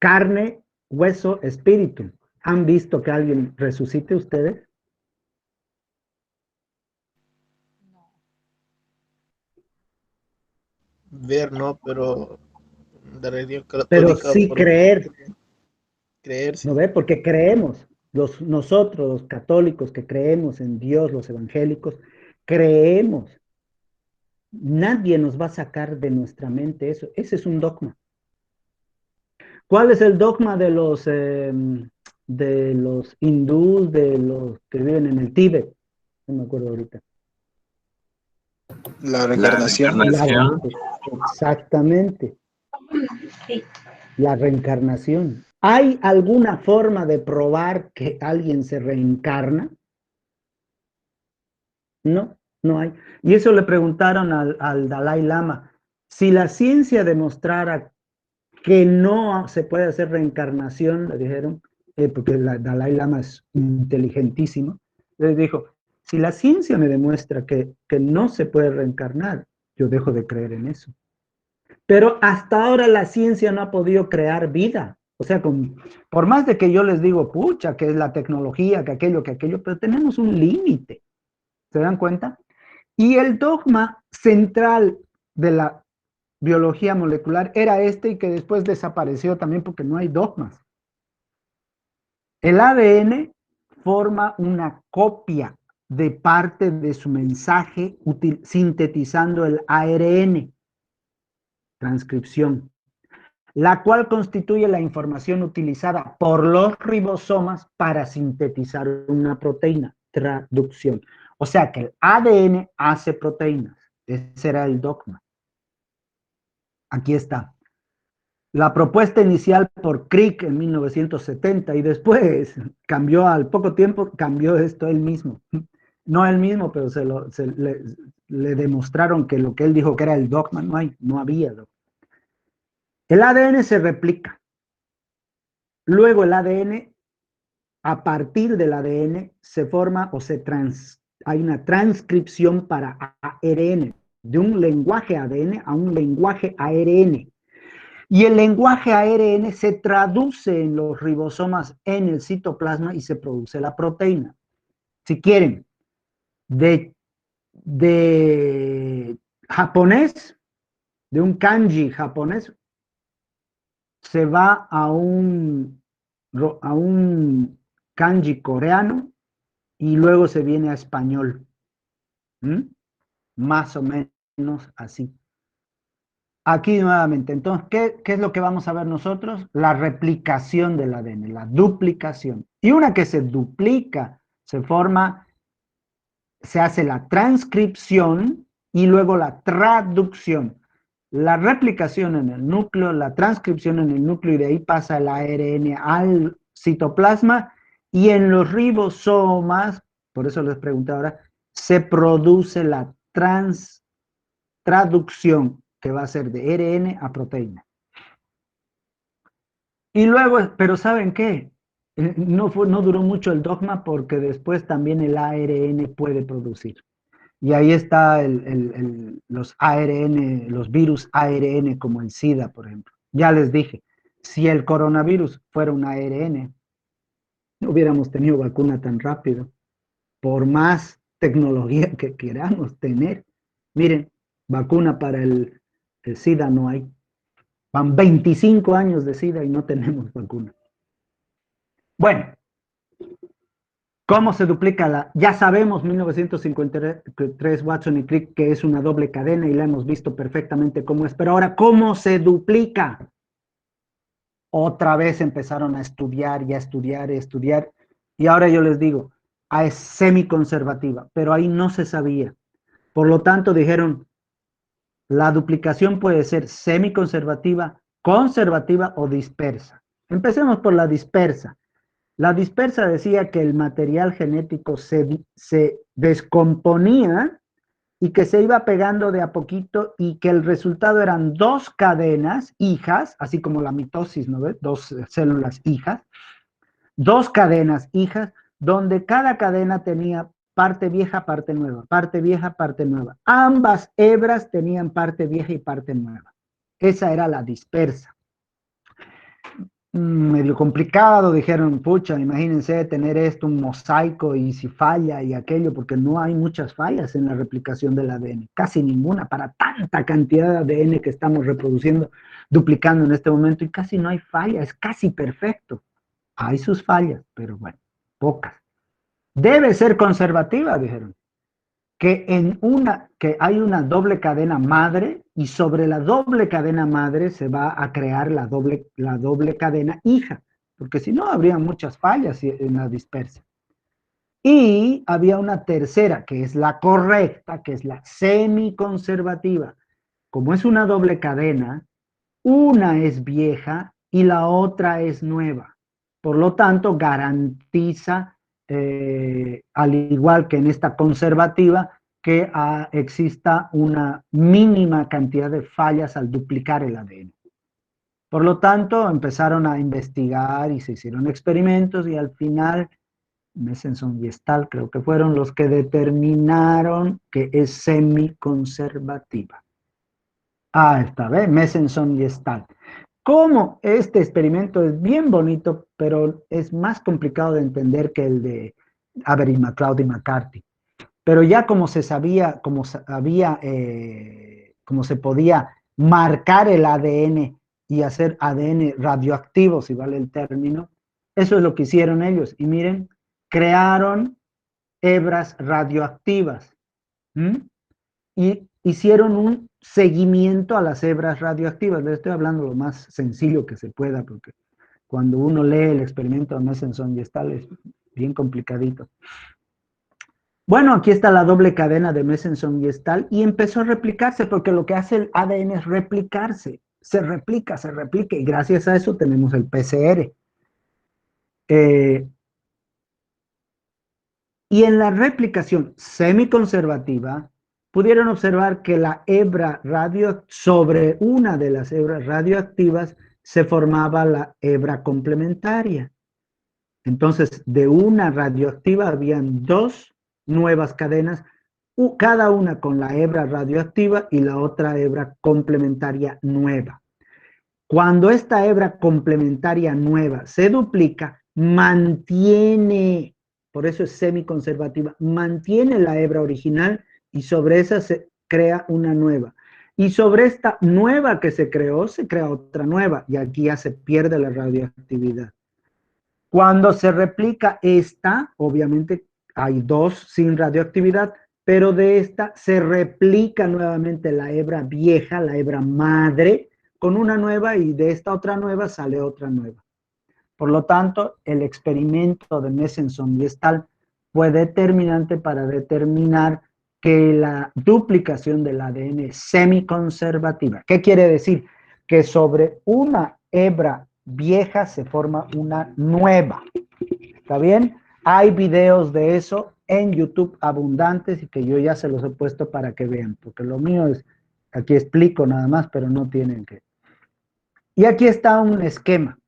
carne, hueso, espíritu. ¿Han visto que alguien resucite ustedes? Ver, no, pero la religión Pero católica sí por creer, creer, sí. ¿no ve? Porque creemos, nosotros los católicos que creemos en Dios, los evangélicos, creemos. Nadie nos va a sacar de nuestra mente eso. Ese es un dogma. ¿Cuál es el dogma de los hindús, de los que viven en el Tíbet? No me acuerdo ahorita. La reencarnación. Exactamente. La reencarnación. ¿Hay alguna forma de probar que alguien se reencarna? No, no hay. Y eso le preguntaron al Dalai Lama. Si la ciencia demostrara que no se puede hacer reencarnación, le dijeron, porque el Dalai Lama es inteligentísimo, les dijo, si la ciencia me demuestra que no se puede reencarnar, yo dejo de creer en eso. Pero hasta ahora la ciencia no ha podido crear vida. O sea, por más de que yo les digo, pucha, que es la tecnología, que aquello, pero tenemos un límite. ¿Se dan cuenta? Y el dogma central de la biología molecular era este y que después desapareció también porque no hay dogmas. El ADN forma una copia de parte de su mensaje sintetizando el ARN, transcripción, la cual constituye la información utilizada por los ribosomas para sintetizar una proteína, traducción. O sea que el ADN hace proteínas. Ese era el dogma. Aquí está. La propuesta inicial por Crick en 1970 y después cambió al poco tiempo, cambió esto él mismo. No él mismo, pero le demostraron que lo que él dijo que era el dogma, no había dogma. El ADN se replica. Luego el ADN, a partir del ADN, se forma o hay una transcripción para ARN, de un lenguaje ADN a un lenguaje ARN. Y el lenguaje ARN se traduce en los ribosomas en el citoplasma y se produce la proteína. Si quieren, de japonés, de un kanji japonés, se va a un kanji coreano y luego se viene a español. Más o menos así. Aquí nuevamente, entonces, ¿qué es lo que vamos a ver nosotros? La replicación del ADN, la duplicación. Y una que se duplica, se forma, se hace la transcripción y luego la traducción. La replicación en el núcleo, la transcripción en el núcleo y de ahí pasa el ARN al citoplasma y en los ribosomas, por eso les pregunté ahora, se produce la traducción que va a ser de ARN a proteína. Y luego, pero ¿saben qué? No duró mucho el dogma porque después también el ARN puede producir. Y ahí está los ARN, los virus ARN como el SIDA, por ejemplo. Ya les dije, si el coronavirus fuera un ARN, no hubiéramos tenido vacuna tan rápido. Por más tecnología que queramos tener. Miren, vacuna para el SIDA no hay. Van 25 años de SIDA y no tenemos vacuna. Bueno, ¿cómo se duplica ya sabemos, 1953, Watson y Crick, que es una doble cadena y la hemos visto perfectamente cómo es. Pero ahora, ¿cómo se duplica? Otra vez empezaron a estudiar y a estudiar y a estudiar. Y ahora yo les digo, es semiconservativa, pero ahí no se sabía. Por lo tanto, dijeron, la duplicación puede ser semiconservativa, conservativa o dispersa. Empecemos por la dispersa. La dispersa decía que el material genético se descomponía y que se iba pegando de a poquito y que el resultado eran dos cadenas hijas, así como la mitosis, ¿no ves? Dos células hijas, dos cadenas hijas, donde cada cadena tenía parte vieja, parte nueva, parte vieja, parte nueva. Ambas hebras tenían parte vieja y parte nueva. Esa era la dispersa. medio complicado, dijeron, pucha, imagínense tener esto, un mosaico y si falla y aquello, porque no hay muchas fallas en la replicación del ADN, casi ninguna, para tanta cantidad de ADN que estamos reproduciendo, duplicando en este momento, y casi no hay falla, es casi perfecto. Hay sus fallas, pero bueno, pocas. Debe ser conservativa, dijeron. Que hay una doble cadena madre y sobre la doble cadena madre se va a crear la doble cadena hija, porque si no habría muchas fallas en la dispersa. Y había una tercera, que es la correcta, que es la semiconservativa. Como es una doble cadena, una es vieja y la otra es nueva. Por lo tanto, garantiza, al igual que en esta conservativa, que exista una mínima cantidad de fallas al duplicar el ADN. Por lo tanto, empezaron a investigar y se hicieron experimentos y al final, Messenson y Stahl creo que fueron los que determinaron que es semiconservativa. Está, ¿ve? Messenson y Stahl. Como este experimento es bien bonito, pero es más complicado de entender que el de Avery, MacLeod y McCarthy. Pero ya como se sabía, como se podía marcar el ADN y hacer ADN radioactivo, si vale el término, eso es lo que hicieron ellos. Y miren, crearon hebras radioactivas. Y hicieron un seguimiento a las hebras radioactivas. Les estoy hablando lo más sencillo que se pueda, porque cuando uno lee el experimento de Messenson y Stahl es bien complicadito. Bueno, aquí está la doble cadena de Messenson y Stahl y empezó a replicarse, porque lo que hace el ADN es replicarse. Se replica, y gracias a eso tenemos el PCR. Y en la replicación semiconservativa, pudieron observar que la hebra sobre una de las hebras radioactivas se formaba la hebra complementaria. Entonces, de una radioactiva habían dos nuevas cadenas, cada una con la hebra radioactiva y la otra hebra complementaria nueva. Cuando esta hebra complementaria nueva se duplica, mantiene, por eso es semiconservativa, mantiene la hebra original y sobre esa se crea una nueva. Y sobre esta nueva que se crea otra nueva y aquí ya se pierde la radioactividad. Cuando se replica esta, obviamente hay dos sin radioactividad, pero de esta se replica nuevamente la hebra vieja, la hebra madre, con una nueva y de esta otra nueva sale otra nueva. Por lo tanto, el experimento de Messenson y Stahl fue determinante para determinar que la duplicación del ADN es semiconservativa. ¿Qué quiere decir? Que sobre una hebra vieja se forma una nueva. ¿Está bien? Hay videos de eso en YouTube abundantes y que yo ya se los he puesto para que vean, porque lo mío es, aquí explico nada más, pero no tienen que. Y aquí está un esquema.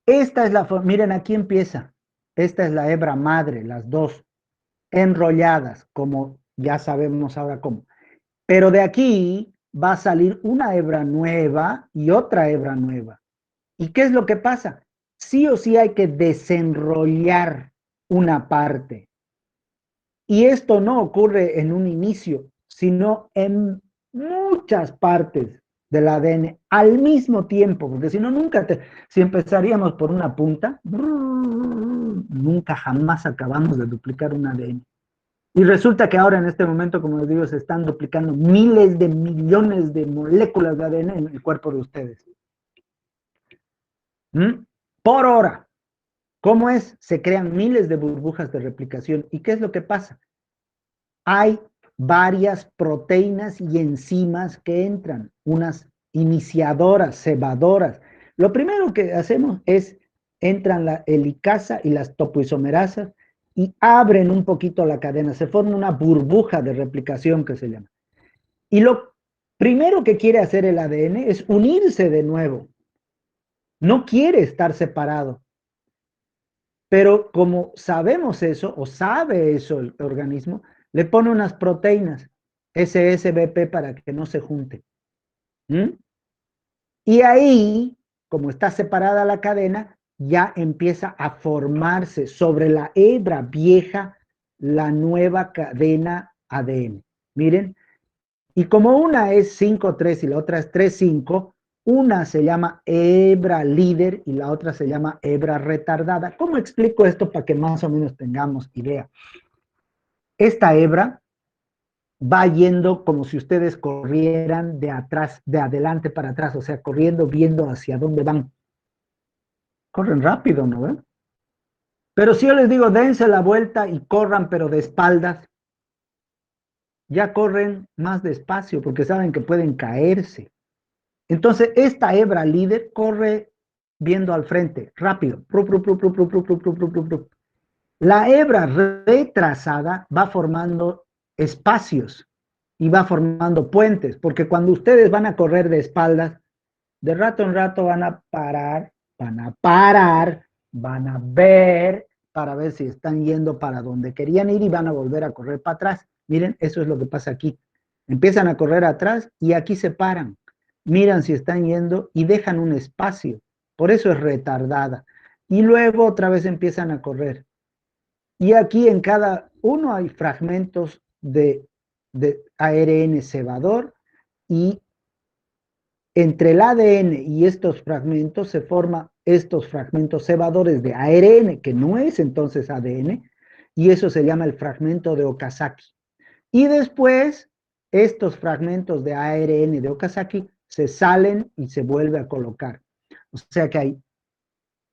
Esta es la forma, miren, aquí empieza. Esta es la hebra madre, las dos, enrolladas, como ya sabemos ahora cómo. Pero de aquí va a salir una hebra nueva y otra hebra nueva. ¿Y qué es lo que pasa? Sí o sí hay que desenrollar una parte. Y esto no ocurre en un inicio, sino en muchas partes del ADN al mismo tiempo, porque si no, si empezaríamos por una punta, nunca jamás acabamos de duplicar un ADN. Y resulta que ahora en este momento, como les digo, se están duplicando miles de millones de moléculas de ADN en el cuerpo de ustedes. Por hora. ¿Cómo es? Se crean miles de burbujas de replicación. ¿Y qué es lo que pasa? Hay varias proteínas y enzimas que entran, unas iniciadoras, cebadoras. Lo primero que hacemos es, entran la helicasa y las topoisomerasas y abren un poquito la cadena, se forma una burbuja de replicación que se llama. Y lo primero que quiere hacer el ADN es unirse de nuevo. No quiere estar separado. Pero como sabemos eso, o sabe eso el organismo, le pone unas proteínas, SSBP, para que no se junte. Y ahí como está separada la cadena, ya empieza a formarse sobre la hebra vieja la nueva cadena ADN. Miren, y como una es 5,3 y la otra es 3,5, una se llama hebra líder y la otra se llama hebra retardada. ¿Cómo explico esto para que más o menos tengamos idea? Esta hebra va yendo como si ustedes corrieran de atrás, de adelante para atrás, o sea, corriendo viendo hacia dónde van. Corren rápido, ¿no ven? Pero si yo les digo, dense la vuelta y corran, pero de espaldas, ya corren más despacio porque saben que pueden caerse. Entonces, esta hebra líder corre viendo al frente, rápido. La hebra retrasada va formando espacios y va formando puentes, porque cuando ustedes van a correr de espaldas, de rato en rato van a parar, van a ver para ver si están yendo para donde querían ir y van a volver a correr para atrás. Miren, eso es lo que pasa aquí. Empiezan a correr atrás y aquí se paran. Miran si están yendo y dejan un espacio. Por eso es retardada. Y luego otra vez empiezan a correr. Y aquí en cada uno hay fragmentos de ARN cebador y entre el ADN y estos fragmentos se forman estos fragmentos cebadores de ARN, que no es entonces ADN, y eso se llama el fragmento de Okazaki. Y después, estos fragmentos de ARN de Okazaki se salen y se vuelve a colocar. O sea que hay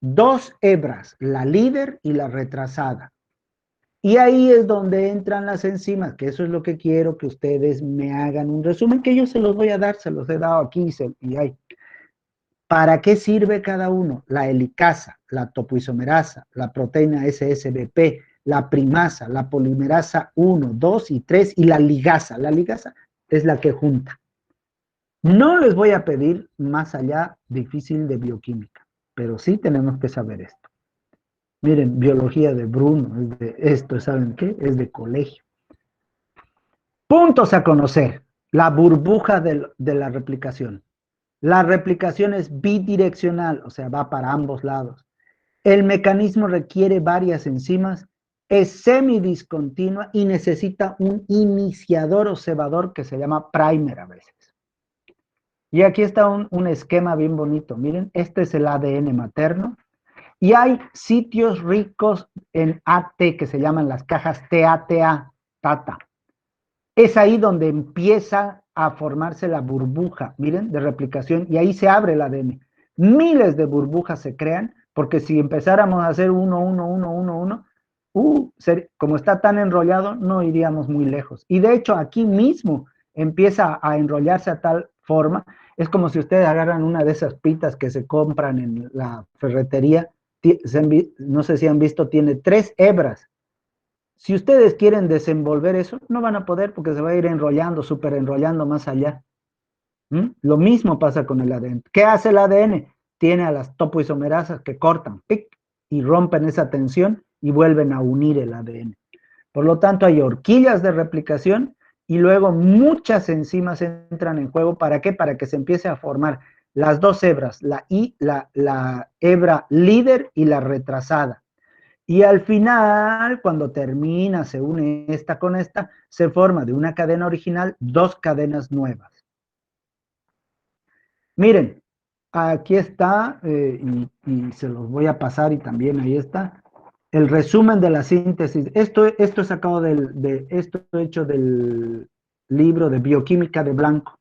dos hebras, la líder y la retrasada. Y ahí es donde entran las enzimas, que eso es lo que quiero que ustedes me hagan un resumen, que yo se los voy a dar, se los he dado aquí y ahí. ¿Para qué sirve cada uno? La helicasa, la topoisomerasa, la proteína SSBP, la primasa, la polimerasa 1, 2 y 3 y la ligasa. La ligasa es la que junta. No les voy a pedir más allá difícil de bioquímica, pero sí tenemos que saber esto. Miren, biología de Bruno, es de esto, ¿saben qué? Es de colegio. Puntos a conocer. La burbuja de la replicación. La replicación es bidireccional, o sea, va para ambos lados. El mecanismo requiere varias enzimas, es semidiscontinua y necesita un iniciador o cebador que se llama primer a veces. Y aquí está un esquema bien bonito. Miren, este es el ADN materno. Y hay sitios ricos en AT que se llaman las cajas TATA, TATA. Es ahí donde empieza a formarse la burbuja, miren, de replicación, y ahí se abre el ADN. Miles de burbujas se crean, porque si empezáramos a hacer uno, como está tan enrollado, no iríamos muy lejos. Y de hecho, aquí mismo empieza a enrollarse a tal forma, es como si ustedes agarran una de esas pitas que se compran en la ferretería, no sé si han visto, tiene 3 hebras. Si ustedes quieren desenvolver eso, no van a poder porque se va a ir enrollando, súper enrollando más allá. Lo mismo pasa con el ADN. ¿Qué hace el ADN? Tiene a las topoisomerasas que cortan, ¡pic!, y rompen esa tensión y vuelven a unir el ADN. Por lo tanto, hay horquillas de replicación y luego muchas enzimas entran en juego. ¿Para qué? Para que se empiece a formar las dos hebras, la hebra líder y la retrasada. Y al final, cuando termina, se une esta con esta, se forma de una cadena original 2 cadenas nuevas. Miren, aquí está, y se los voy a pasar y también ahí está, el resumen de la síntesis. Esto es sacado esto hecho del libro de Bioquímica de Blanco,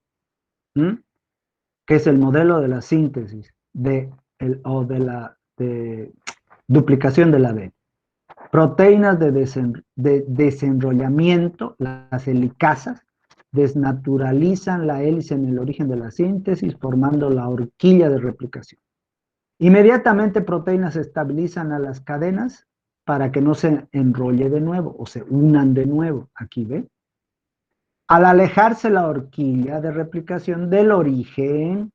que es el modelo de la síntesis de duplicación del ADN. Proteínas de desenrollamiento, las helicasas, desnaturalizan la hélice en el origen de la síntesis, formando la horquilla de replicación. Inmediatamente proteínas estabilizan a las cadenas para que no se enrolle de nuevo o se unan de nuevo. Aquí ve. Al alejarse la horquilla de replicación del origen,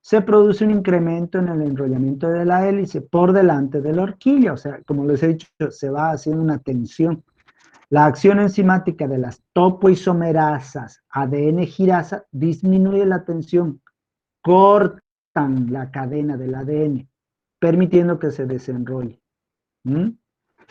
se produce un incremento en el enrollamiento de la hélice por delante de la horquilla. O sea, como les he dicho, se va haciendo una tensión. La acción enzimática de las topoisomerasas ADN girasa disminuye la tensión, corta forzan la cadena del ADN, permitiendo que se desenrolle.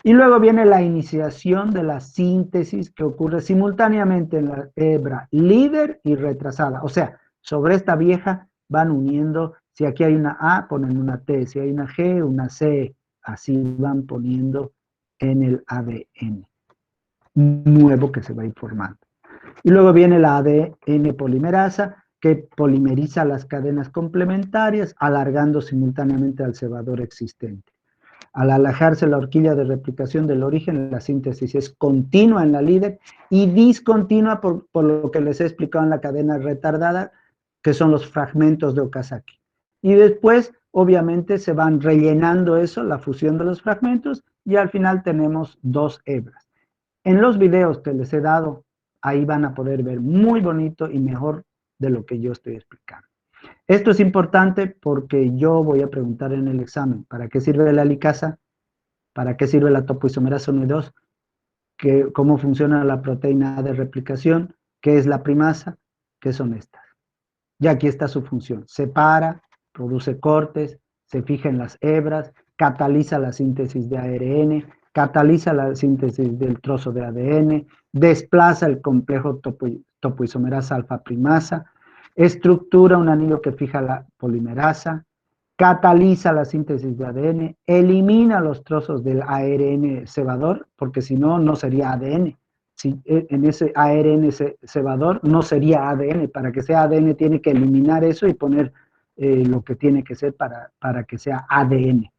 Y luego viene la iniciación de la síntesis que ocurre simultáneamente en la hebra líder y retrasada. O sea, sobre esta vieja van uniendo, si aquí hay una A, ponen una T, si hay una G, una C, así van poniendo en el ADN nuevo que se va a ir formando. Y luego viene la ADN polimerasa, que polimeriza las cadenas complementarias, alargando simultáneamente al cebador existente. Al alejarse la horquilla de replicación del origen, la síntesis es continua en la líder y discontinua por lo que les he explicado en la cadena retardada, que son los fragmentos de Okazaki. Y después, obviamente, se van rellenando eso, la fusión de los fragmentos, y al final tenemos 2 hebras. En los videos que les he dado, ahí van a poder ver muy bonito y mejor de lo que yo estoy explicando. Esto es importante porque yo voy a preguntar en el examen, ¿para qué sirve la helicasa? ¿Para qué sirve la topoisomerasa 1 y 2? ¿Cómo funciona la proteína A de replicación? ¿Qué es la primasa? ¿Qué son estas? Y aquí está su función. Separa, produce cortes, se fija en las hebras, cataliza la síntesis de ARN, cataliza la síntesis del trozo de ADN, desplaza el complejo topoisomerasa alfa primasa, estructura un anillo que fija la polimerasa, cataliza la síntesis de ADN, elimina los trozos del ARN cebador, porque si no, no sería ADN. Si en ese ARN cebador no sería ADN. Para que sea ADN tiene que eliminar eso y poner lo que tiene que ser para que sea ADN.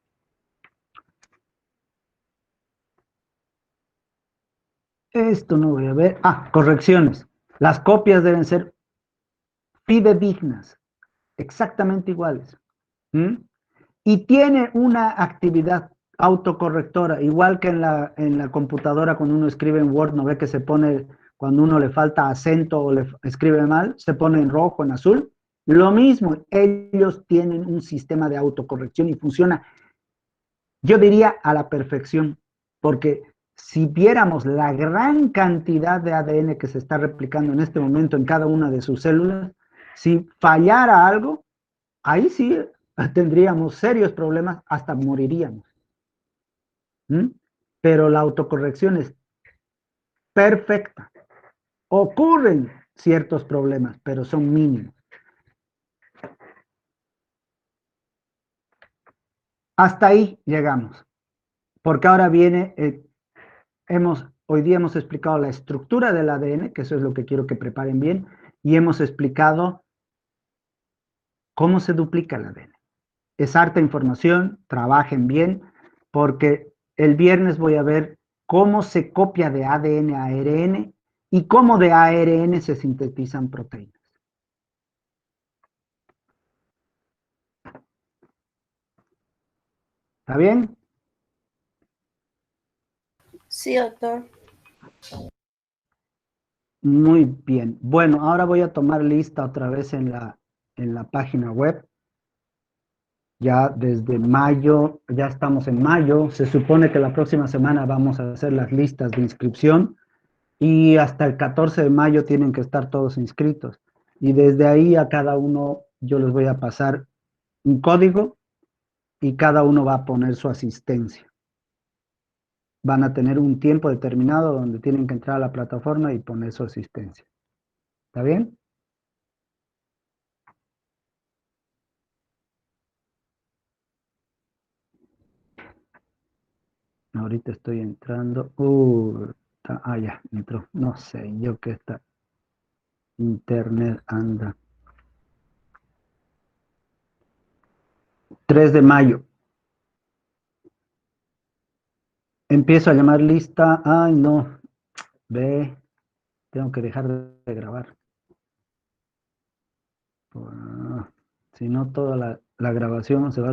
Esto no voy a ver. Correcciones. Las copias deben ser fidedignas, exactamente iguales. Y tiene una actividad autocorrectora, igual que en la computadora cuando uno escribe en Word, ¿no ve que se pone, cuando uno le falta acento o le escribe mal, se pone en rojo, en azul? Lo mismo, ellos tienen un sistema de autocorrección y funciona, yo diría, a la perfección, porque si viéramos la gran cantidad de ADN que se está replicando en este momento en cada una de sus células, si fallara algo, ahí sí tendríamos serios problemas, hasta moriríamos. Pero la autocorrección es perfecta. Ocurren ciertos problemas, pero son mínimos. Hasta ahí llegamos. Porque ahora viene, hoy día hemos explicado la estructura del ADN, que eso es lo que quiero que preparen bien, y hemos explicado cómo se duplica el ADN. Es harta información, trabajen bien, porque el viernes voy a ver cómo se copia de ADN a ARN y cómo de ARN se sintetizan proteínas. ¿Está bien? Sí, doctor. Muy bien. Bueno, ahora voy a tomar lista otra vez en la página web. Ya desde mayo, ya estamos en mayo, se supone que la próxima semana vamos a hacer las listas de inscripción y hasta el 14 de mayo tienen que estar todos inscritos. Y desde ahí a cada uno yo les voy a pasar un código y cada uno va a poner su asistencia. Van a tener un tiempo determinado donde tienen que entrar a la plataforma y poner su asistencia. ¿Está bien? Ahorita estoy entrando. Ya, entró. No sé, yo que esta internet anda. 3 de mayo. Empiezo a llamar lista. Ay, no. Ve. Tengo que dejar de grabar. Si no, toda la grabación se va a